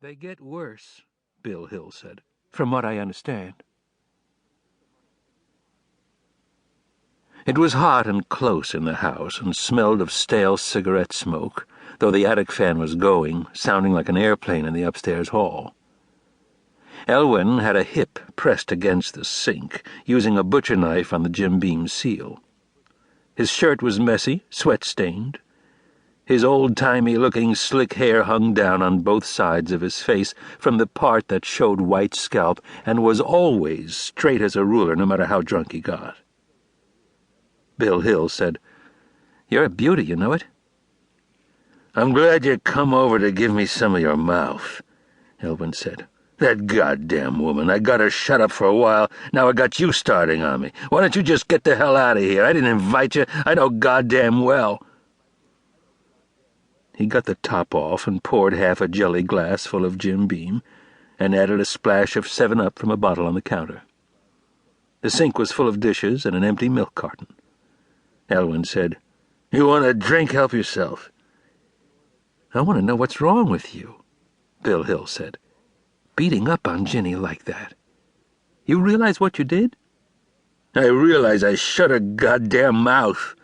They get worse, Bill Hill said, from what I understand. It was hot and close in the house and smelled of stale cigarette smoke, though the attic fan was going, sounding like an airplane in the upstairs hall. Elwyn had a hip pressed against the sink, using a butcher knife on the Jim Beam seal. His shirt was messy, sweat-stained. His old-timey-looking slick hair hung down on both sides of his face from the part that showed white scalp and was always straight as a ruler no matter how drunk he got. Bill Hill said, "You're a beauty, you know it?" "I'm glad you come over to give me some of your mouth," Elwyn said. "That goddamn woman, I got her shut up for a while, now I got you starting on me. Why don't you just get the hell out of here? I didn't invite you, I know goddamn well." He got the top off and poured half a jelly glass full of Jim Beam, and added a splash of 7-Up from a bottle on the counter. The sink was full of dishes and an empty milk carton. Elwyn said, "You want a drink? Help yourself." "I want to know what's wrong with you," Bill Hill said. "Beating up on Ginny like that. You realize what you did?" "I realize I shut her goddamn mouth.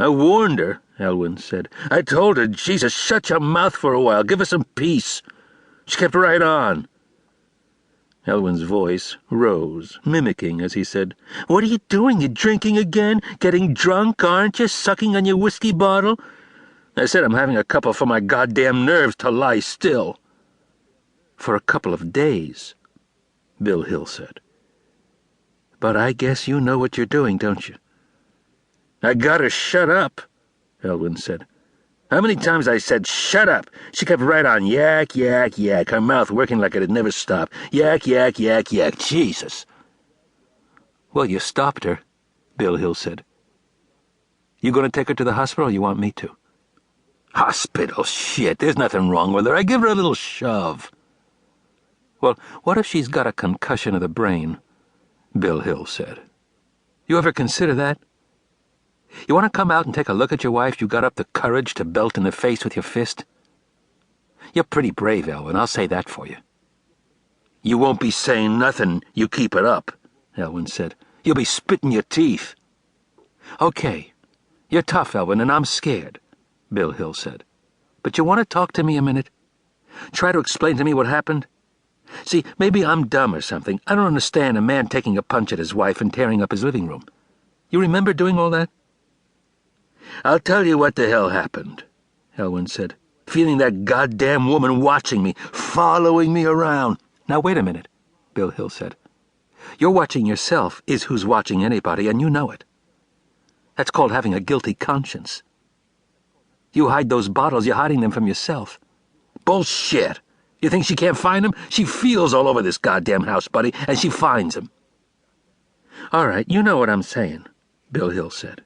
I warned her," Elwyn said. "I told her, Jesus, shut your mouth for a while. Give her some peace. She kept right on." Elwyn's voice rose, mimicking as he said, "What are you doing? You drinking again? Getting drunk, aren't you? Sucking on your whiskey bottle?" I said I'm having a couple for my goddamn nerves to lie still. "For a couple of days," Bill Hill said. "But I guess you know what you're doing, don't you?" "I got her shut up," Elwyn said. "How many times I said, 'Shut up'? She kept right on, yak, yak, yak, her mouth working like it had never stopped. Yak, yak, yak, yak, Jesus." "Well, you stopped her," Bill Hill said. "You going to take her to the hospital, or you want me to?" "Hospital? Shit, there's nothing wrong with her. I give her a little shove." "Well, what if she's got a concussion of the brain?" Bill Hill said. "You ever consider that? You want to come out and take a look at your wife you got up the courage to belt in the face with your fist? You're pretty brave, Elwyn, I'll say that for you." "You won't be saying nothing, you keep it up," Elwyn said. "You'll be spitting your teeth." "Okay, you're tough, Elwyn, and I'm scared," Bill Hill said. "But you want to talk to me a minute? Try to explain to me what happened? See, maybe I'm dumb or something. I don't understand a man taking a punch at his wife and tearing up his living room. You remember doing all that?" "I'll tell you what the hell happened," Elwyn said. "Feeling that goddamn woman watching me, following me around." "Now, wait a minute," Bill Hill said. "You're watching yourself is who's watching anybody, and you know it. That's called having a guilty conscience. You hide those bottles, you're hiding them from yourself." "Bullshit! You think she can't find them? She feels all over this goddamn house, buddy, and she finds them." "All right, you know what I'm saying," Bill Hill said.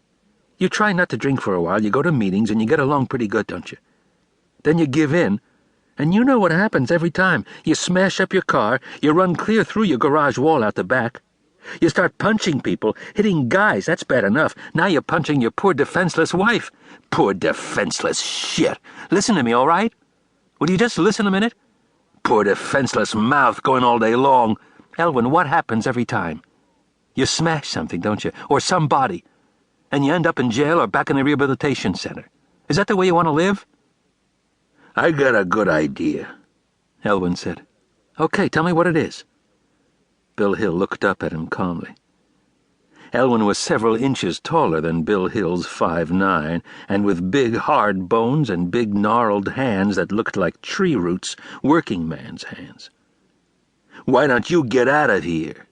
"You try not to drink for a while, you go to meetings, and you get along pretty good, don't you? Then you give in, and you know what happens every time. You smash up your car, you run clear through your garage wall out the back. You start punching people, hitting guys, that's bad enough. Now you're punching your poor defenseless wife." "Poor defenseless shit! Listen to me, all right? Will you just listen a minute? Poor defenseless mouth going all day long." "Elwyn, what happens every time? You smash something, don't you? Or somebody. And you end up in jail or back in the rehabilitation center. Is that the way you want to live?" "I got a good idea," Elwyn said. "Okay, tell me what it is." Bill Hill looked up at him calmly. Elwyn was several inches taller than Bill Hill's 5'9", and with big hard bones and big gnarled hands that looked like tree roots, working man's hands. "Why don't you get out of here?"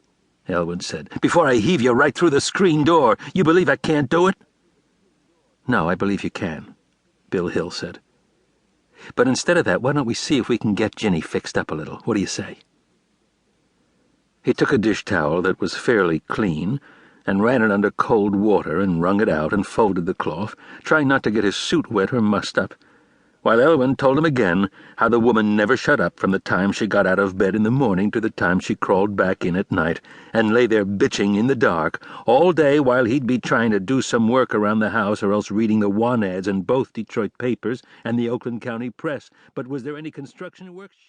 Elwyn said. "Before I heave you right through the screen door. You believe I can't do it?" "No, I believe you can," Bill Hill said. "But instead of that, why don't we see if we can get Ginny fixed up a little? What do you say?" He took a dish towel that was fairly clean and ran it under cold water and wrung it out and folded the cloth, trying not to get his suit wet or mussed up, while Elwyn told him again how the woman never shut up from the time she got out of bed in the morning to the time she crawled back in at night, and lay there bitching in the dark all day while he'd be trying to do some work around the house or else reading the want ads in both Detroit papers and the Oakland County Press. But was there any construction work?